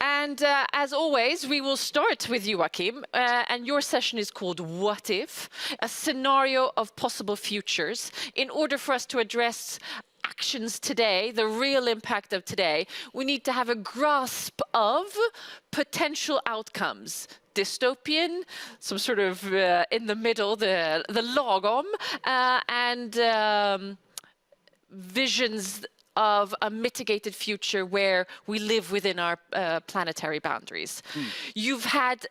And as always, we will start with you, Joakim, and your session is called What If? A scenario of possible futures. In order for us to address actions today, the real impact of today, we need to have a grasp of potential outcomes. Dystopian, some sort of in the middle, the lagom, and visions of a mitigated future where we live within our planetary boundaries. You've had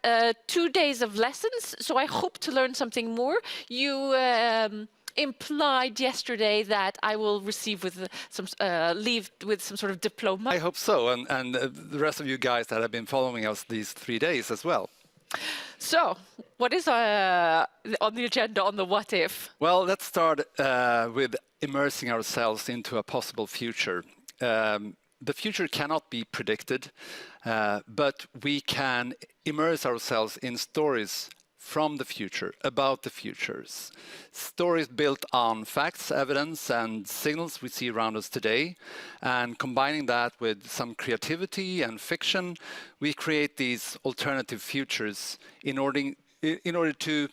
2 days of lessons, so I hope to learn something more. You implied yesterday that I will receive with some leave with some sort of diploma. I hope so, and the rest of you guys that have been following us these 3 days as well. So, what is on the agenda on the what if? Well, let's start with immersing ourselves into a possible future. The future cannot be predicted, but we can immerse ourselves in stories from the future, about the futures. Stories built on facts, evidence, and signals we see around us today. And combining that with some creativity and fiction, we create these alternative futures in order to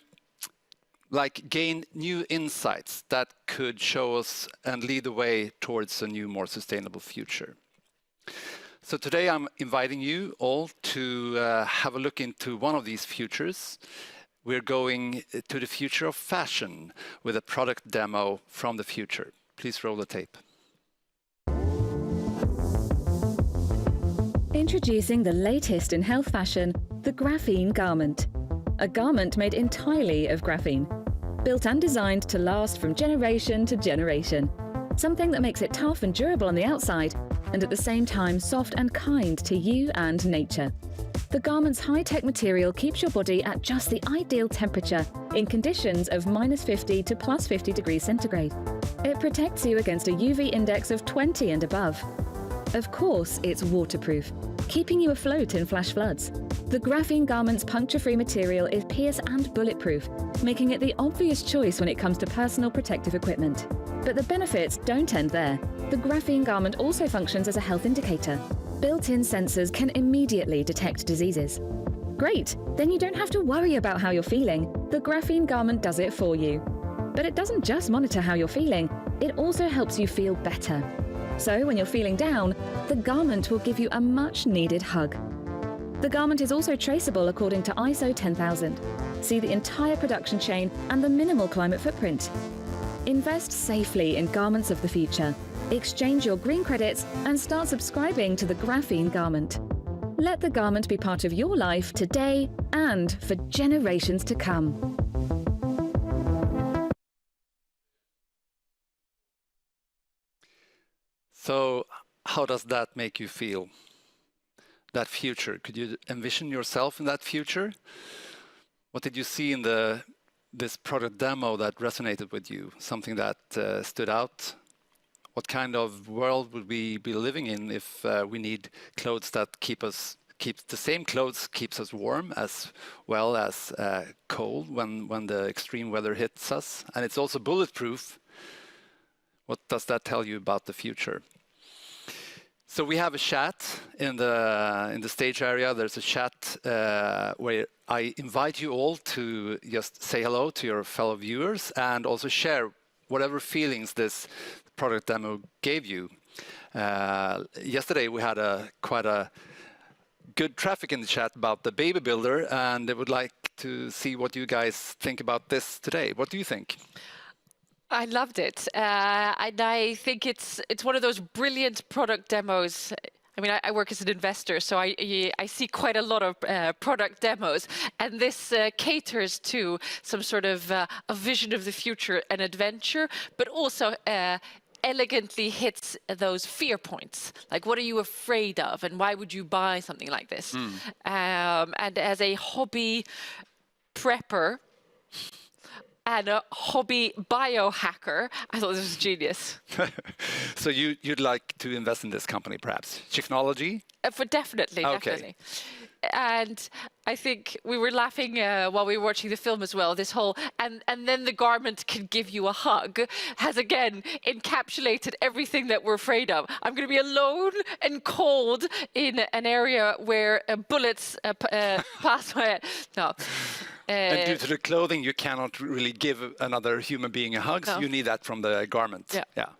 gain new insights that could show us and lead the way towards a new, more sustainable future. So today I'm inviting you all to have a look into one of these futures. We're going to the future of fashion with a product demo from the future. Please roll the tape. Introducing the latest in health fashion, the graphene garment. A garment made entirely of graphene, built and designed to last from generation to generation. Something that makes it tough and durable on the outside, and at the same time soft and kind to you and nature. The garment's high-tech material keeps your body at just the ideal temperature in conditions of -50 to +50 degrees centigrade. It protects you against a UV index of 20 and above. Of course, it's waterproof, keeping you afloat in flash floods. The graphene garment's puncture-free material is pierce and bulletproof, making it the obvious choice when it comes to personal protective equipment. But the benefits don't end there. The graphene garment also functions as a health indicator. Built-in sensors can immediately detect diseases. Great, then you don't have to worry about how you're feeling. The graphene garment does it for you. But it doesn't just monitor how you're feeling, it also helps you feel better. So when you're feeling down, the garment will give you a much-needed hug. The garment is also traceable according to ISO 10000. See the entire production chain and the minimal climate footprint. Invest safely in garments of the future. Exchange your green credits and start subscribing to the graphene garment. Let the garment be part of your life today and for generations to come. So how does that make you feel? That future, could you envision yourself in that future? What did you see in this product demo that resonated with you? Something that stood out? What kind of world would we be living in if we need clothes that the same clothes keeps us warm as well as cold when the extreme weather hits us? And it's also bulletproof. What does that tell you about the future? So we have a chat in the stage area. There's a chat where I invite you all to just say hello to your fellow viewers and also share whatever feelings this product demo gave you. Yesterday we had quite a good traffic in the chat about the baby builder, and I would like to see what you guys think about this today. What do you think? I loved it, and I think it's one of those brilliant product demos. I mean, I work as an investor, so I see quite a lot of product demos, and this caters to some sort of a vision of the future, an adventure, but also elegantly hits those fear points. Like, what are you afraid of, and why would you buy something like this? And as a hobby prepper, and a hobby biohacker, I thought this was genius. So you'd like to invest in this company, perhaps? Technology? Definitely. And I think we were laughing while we were watching the film as well. This whole and then the garment can give you a hug has again encapsulated everything that we're afraid of. I'm going to be alone and cold in an area where bullets pass my head. No. And due to the clothing, you cannot really give another human being a hug, so you need that from the garment. Yeah.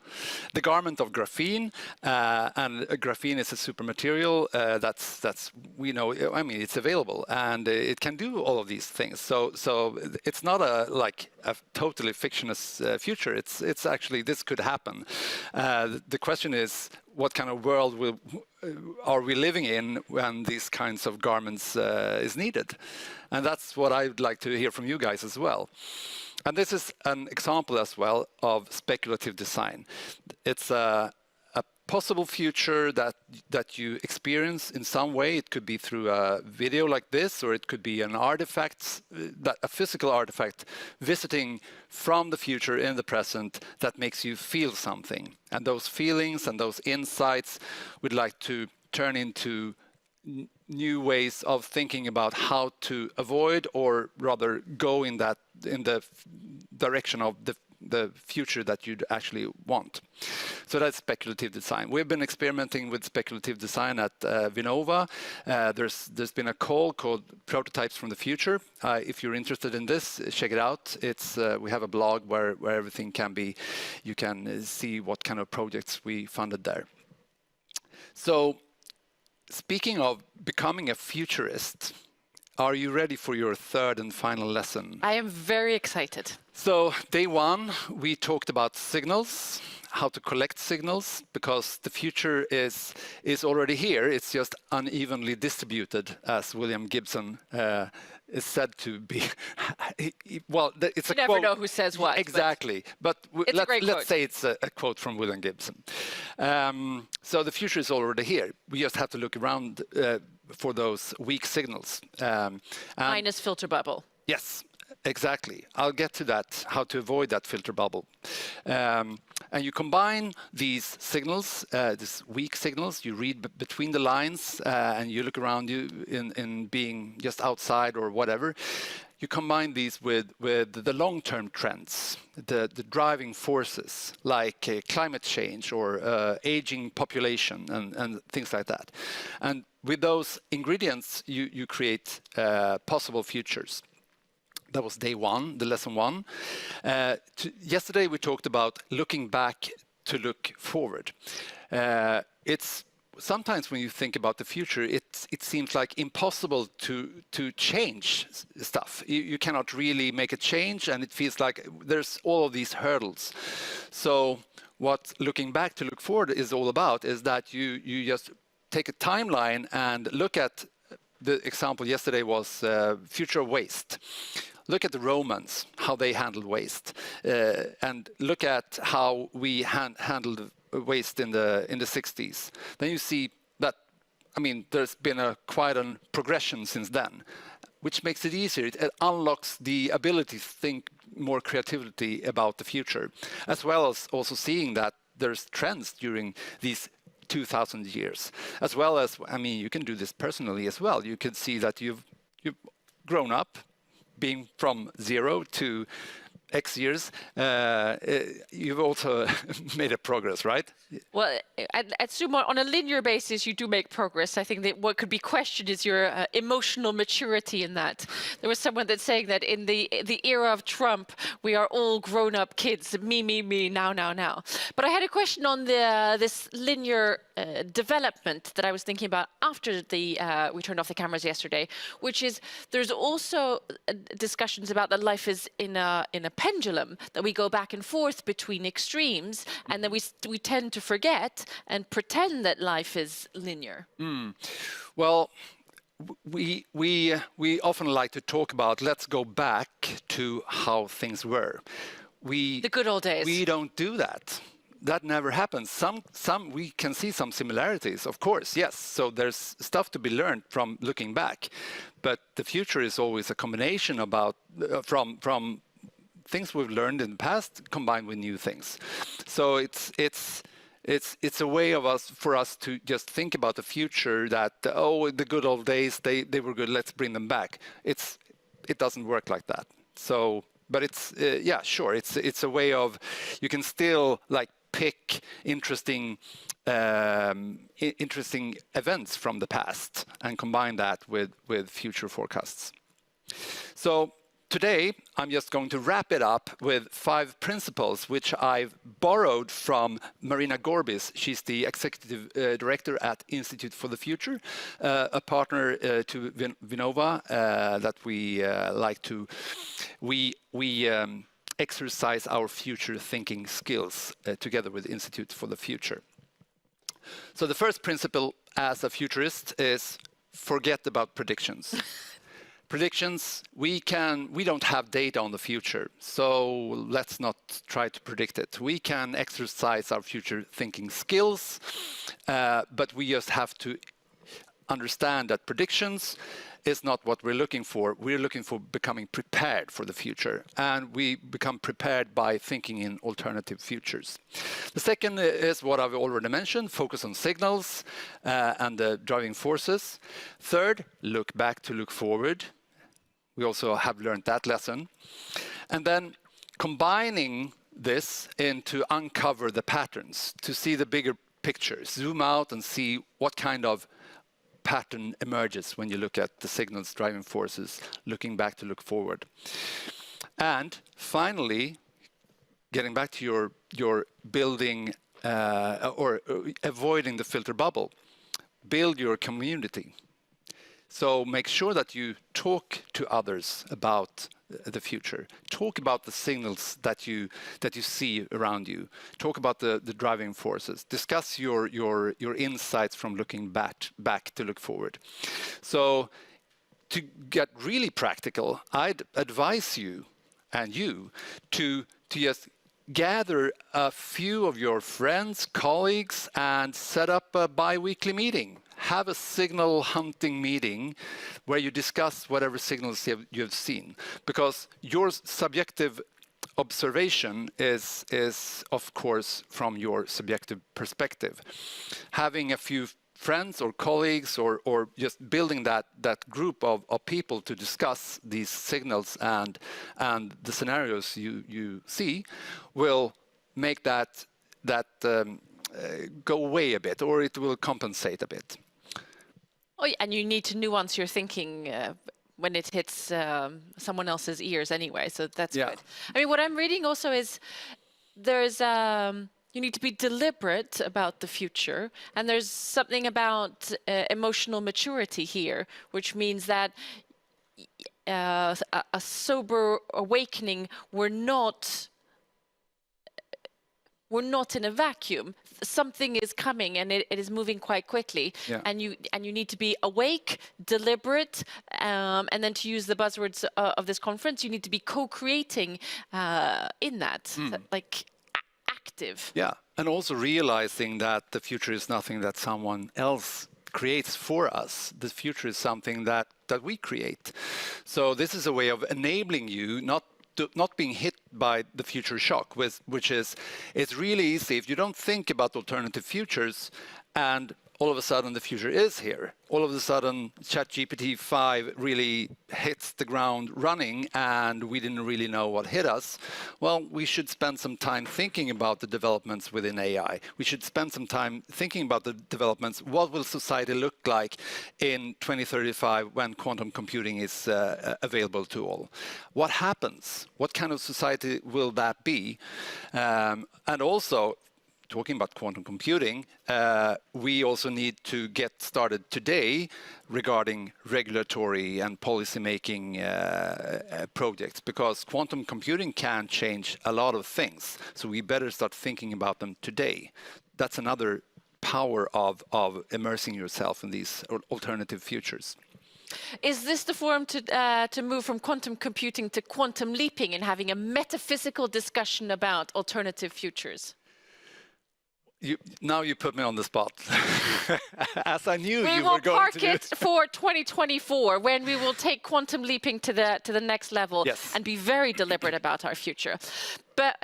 The garment of graphene, and graphene is a super material that's we know. I mean, it's available and it can do all of these things. So it's not a totally fictitious future. It's actually this could happen. The question is, what kind of world are we living in when these kinds of garments is needed? And that's what I'd like to hear from you guys as well. And this is an example as well of speculative design. It's a possible future that you experience in some way. It could be through a video like this, or it could be an artifact, a physical artifact visiting from the future in the present that makes you feel something. And those feelings and those insights we'd like to turn into new ways of thinking about how to avoid, or rather go in the direction of the future that you'd actually want. So that's speculative design. We've been experimenting with speculative design at Vinnova. There's been a call called Prototypes from the Future. If you're interested in this, check it out. It's we have a blog where everything can be. You can see what kind of projects we funded there. So, speaking of becoming a futurist, are you ready for your third and final lesson? I am very excited. So, day one, we talked about signals, how to collect signals, because the future is already here. It's just unevenly distributed, as William Gibson is said to be. Well, it's a quote. You never know who says what. Exactly. But let's say it's a quote from William Gibson. So the future is already here. We just have to look around for those weak signals. Minus filter bubble. Yes. Exactly. I'll get to that, how to avoid that filter bubble. And you combine these signals, these weak signals, you read between the lines, and you look around you in being just outside or whatever. You combine these with the long-term trends, the driving forces like climate change or aging population and things like that. And with those ingredients, you create possible futures. That was day one, the lesson one. Yesterday we talked about looking back to look forward. It's sometimes when you think about the future, it seems like impossible to change stuff. You cannot really make a change, and it feels like there's all of these hurdles. So what looking back to look forward is all about is that you just take a timeline and look at the example yesterday was future waste. Look at the Romans, how they handled waste, and look at how we handled waste in the 60s. Then you see that, I mean, there's been quite a progression since then, which makes it easier. It unlocks the ability to think more creativity about the future, as well as also seeing that there's trends during these 2,000 years, as well as, I mean, you can do this personally as well. You can see that you've grown up, being from 0 to X years, you've also made a progress, right? Well, at Sumo, on a linear basis, you do make progress. I think that what could be questioned is your emotional maturity in that. There was someone that's saying that in the era of Trump, we are all grown-up kids, me, now. But I had a question on this linear development that I was thinking about after we turned off the cameras yesterday, which is there's also discussions about that life is in a pendulum, that we go back and forth between extremes, and then we tend to forget and pretend that life is linear. Well, we often like to talk about let's go back to how things were. The good old days. We don't do that. That never happens. Some we can see some similarities, of course, yes. So there's stuff to be learned from looking back, but the future is always a combination about from things we've learned in the past combined with new things. So it's It's a way for us to just think about the future, that, oh, the good old days, they were good, let's bring them back. It doesn't work like that. So, but it's, yeah, sure, it's a way of, you can still like pick interesting events from the past and combine that with future forecasts. So today, I'm just going to wrap it up with 5 principles, which I've borrowed from Marina Gorbis. She's the executive director at Institute for the Future, a partner to Vinnova that we like to, we exercise our future thinking skills together with Institute for the Future. So the first principle as a futurist is forget about predictions. Predictions, we don't have data on the future, so let's not try to predict it. We can exercise our future thinking skills, but we just have to understand that predictions is not what we're looking for. We're looking for becoming prepared for the future, and we become prepared by thinking in alternative futures. The second is what I've already mentioned, focus on signals and the driving forces. Third, look back to look forward. We also have learned that lesson. And then combining this into uncover the patterns, to see the bigger picture, zoom out and see what kind of pattern emerges when you look at the signals, driving forces, looking back to look forward. And finally, getting back to your building or avoiding the filter bubble, build your community. So make sure that you talk to others about the future. Talk about the signals that you see around you. Talk about the driving forces. Discuss your insights from looking back to look forward. So to get really practical, I'd advise you to just gather a few of your friends, colleagues, and set up a bi-weekly meeting. Have a signal hunting meeting where you discuss whatever signals you've seen, because your subjective observation is of course from your subjective perspective. Having a few friends or colleagues or just building that group of people to discuss these signals and the scenarios you see will make that go away a bit, or it will compensate a bit. Oh, and you need to nuance your thinking when it hits someone else's ears anyway, so that's good. I mean, what I'm reading also is there's you need to be deliberate about the future, and there's something about emotional maturity here, which means that a sober awakening, we're not in a vacuum. Something is coming, and it is moving quite quickly. Yeah. And you need to be awake, deliberate, and then to use the buzzwords of this conference, you need to be co-creating in that, like active. Yeah, and also realizing that the future is nothing that someone else creates for us. The future is something that we create. So this is a way of enabling you not being hit by the future shock, which is, it's really easy if you don't think about alternative futures and all of a sudden the future is here. All of a sudden ChatGPT 5 really hits the ground running and we didn't really know what hit us. Well, we should spend some time thinking about the developments within AI. We should spend some time thinking about the developments. What will society look like in 2035 when quantum computing is available to all? What happens? What kind of society will that be? And also, talking about quantum computing, we also need to get started today regarding regulatory and policy-making projects, because quantum computing can change a lot of things. So we better start thinking about them today. That's another power of immersing yourself in these alternative futures. Is this the forum to move from quantum computing to quantum leaping and having a metaphysical discussion about alternative futures? Now you put me on the spot. As I knew We you will were going park to do. it for 2024, when we will take quantum leaping to the next level. Yes. And be very deliberate about our future. But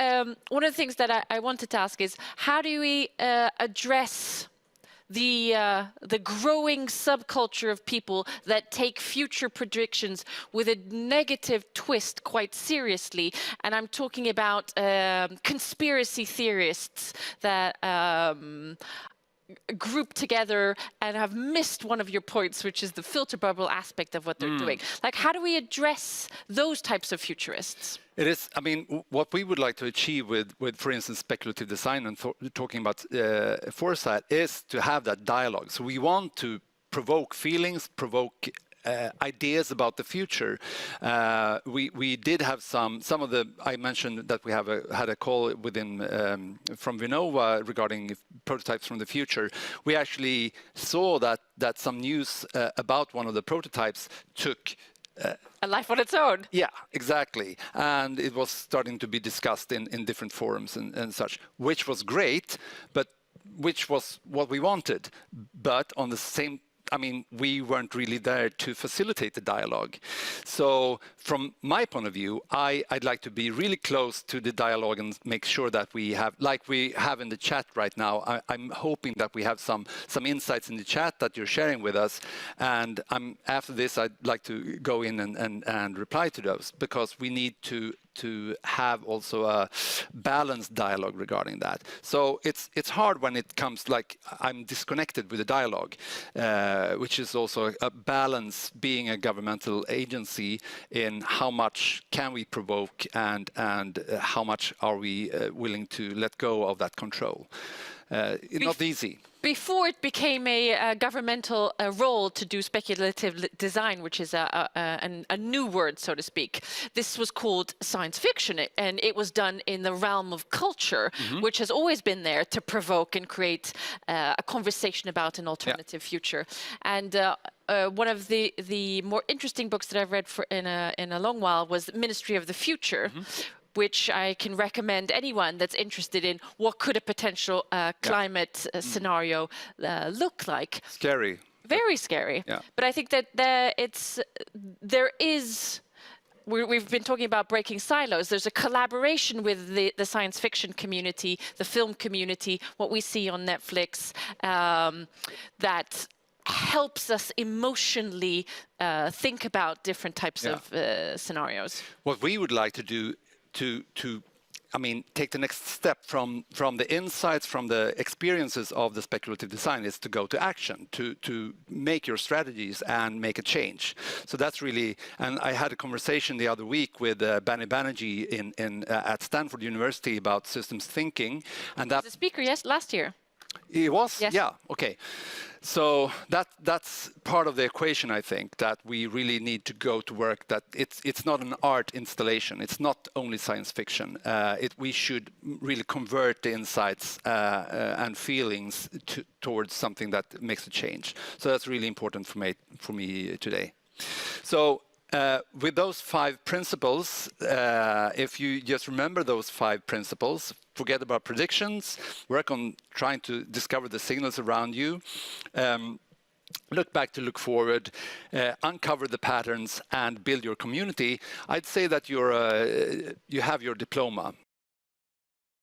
one of the things that I wanted to ask is, how do we address the growing subculture of people that take future predictions with a negative twist quite seriously? And I'm talking about conspiracy theorists that group together and have missed one of your points, which is the filter bubble aspect of what they're doing. Like, how do we address those types of futurists? It is, I mean, what we would like to achieve with for instance, speculative design and talking about foresight is to have that dialogue. So we want to provoke feelings, provoke ideas about the future. We did have some of the, I mentioned that we have had a call within from Vinnova regarding prototypes from the future. We actually saw that some news about one of the prototypes took a life on its own. Yeah, exactly. And it was starting to be discussed in different forums and such, which was great, but which was what we wanted. But on the same, I mean, we weren't really there to facilitate the dialogue. So from my point of view, I'd like to be really close to the dialogue and make sure that we have, like we have in the chat right now, I'm hoping that we have some insights in the chat that you're sharing with us. And after this, I'd like to go in and reply to those, because we need to have also a balanced dialogue regarding that. So it's hard when it comes, like, I'm disconnected with the dialogue, which is also a balance being a governmental agency in how much can we provoke and how much are we willing to let go of that control. It's not easy. Before it became a governmental role to do speculative design, which is a new word, so to speak, this was called science fiction, and it was done in the realm of culture, which has always been there to provoke and create a conversation about an alternative future. And one of the more interesting books that I've read in a long while was Ministry of the Future, which I can recommend anyone that's interested in what could a potential climate scenario look like. Scary. Very scary. Yeah. But I think that we've been talking about breaking silos. There's a collaboration with the science fiction community, the film community, what we see on Netflix, that helps us emotionally think about different types of scenarios. What we would like to do to I mean, take the next step from the insights, from the experiences of the speculative design, is to go to action, to make your strategies and make a change. So that's really, and I had a conversation the other week with Bani Banerjee at Stanford University about systems thinking, and that the speaker, yes, last year. It was? Yes. Yeah, okay. So that's part of the equation, I think, that we really need to go to work, that it's not an art installation. It's not only science fiction. We should really convert the insights and feelings towards something that makes a change. So that's really important for me today. So with those 5 principles, if you just remember those 5 principles, forget about predictions, work on trying to discover the signals around you, look back to look forward, uncover the patterns and build your community. I'd say that you have your diploma.